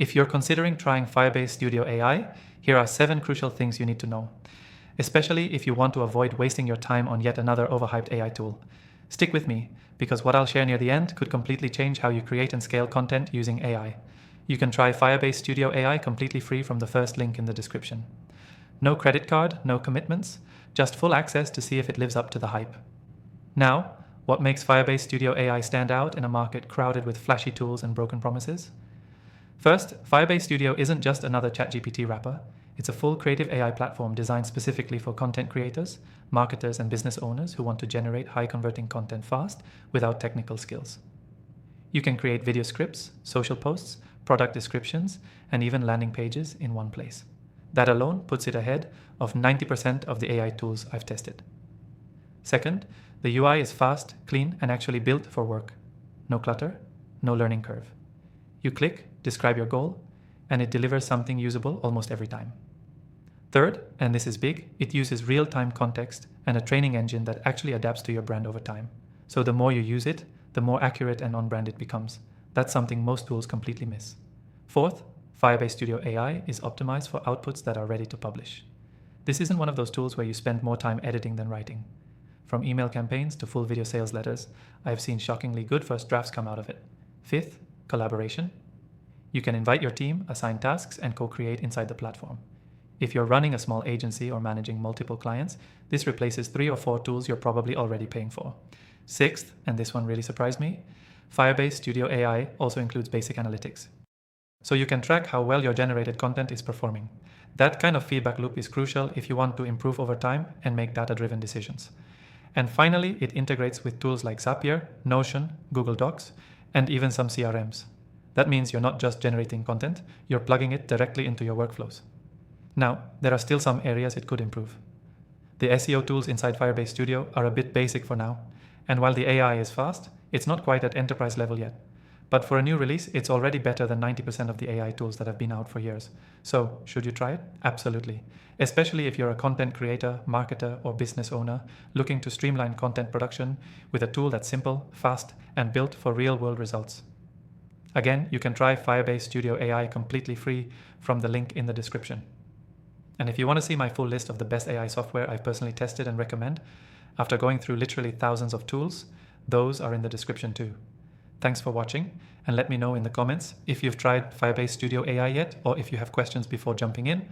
If you're considering trying Firebase Studio AI, here are 7 crucial things you need to know, especially if you want to avoid wasting your time on yet another overhyped AI tool. Stick with me, because what I'll share near the end could completely change how you create and scale content using AI. You can try Firebase Studio AI completely free from the first link in the description. No credit card, no commitments, just full access to see if it lives up to the hype. Now, what makes Firebase Studio AI stand out in a market crowded with flashy tools and broken promises? First, Firebase Studio isn't just another ChatGPT wrapper. It's a full creative AI platform designed specifically for content creators, marketers, and business owners who want to generate high-converting content fast without technical skills. You can create video scripts, social posts, product descriptions, and even landing pages in one place. That alone puts it ahead of 90% of the AI tools I've tested. Second, the UI is fast, clean, and actually built for work. No clutter, no learning curve. You click, describe your goal, and it delivers something usable almost every time. Third, and this is big, it uses real-time context and a training engine that actually adapts to your brand over time. So the more you use it, the more accurate and on-brand it becomes. That's something most tools completely miss. Fourth, Firebase Studio AI is optimized for outputs that are ready to publish. This isn't one of those tools where you spend more time editing than writing. From email campaigns to full video sales letters, I've seen shockingly good first drafts come out of it. Fifth, collaboration. You can invite your team, assign tasks, and co-create inside the platform. If you're running a small agency or managing multiple clients, this replaces 3 or 4 tools you're probably already paying for. Sixth, and this one really surprised me, Firebase Studio AI also includes basic analytics. So you can track how well your generated content is performing. That kind of feedback loop is crucial if you want to improve over time and make data-driven decisions. And finally, it integrates with tools like Zapier, Notion, Google Docs, and even some CRMs. That means you're not just generating content, you're plugging it directly into your workflows. Now, there are still some areas it could improve. The SEO tools inside Firebase Studio are a bit basic for now, and while the AI is fast, it's not quite at enterprise level yet. But for a new release, it's already better than 90% of the AI tools that have been out for years. So, should you try it? Absolutely. Especially if you're a content creator, marketer, or business owner looking to streamline content production with a tool that's simple, fast, and built for real-world results. Again, you can try Firebase Studio AI completely free from the link in the description. And if you want to see my full list of the best AI software I've personally tested and recommend, after going through literally thousands of tools, those are in the description too. Thanks for watching, and let me know in the comments if you've tried Firebase Studio AI yet, or if you have questions before jumping in.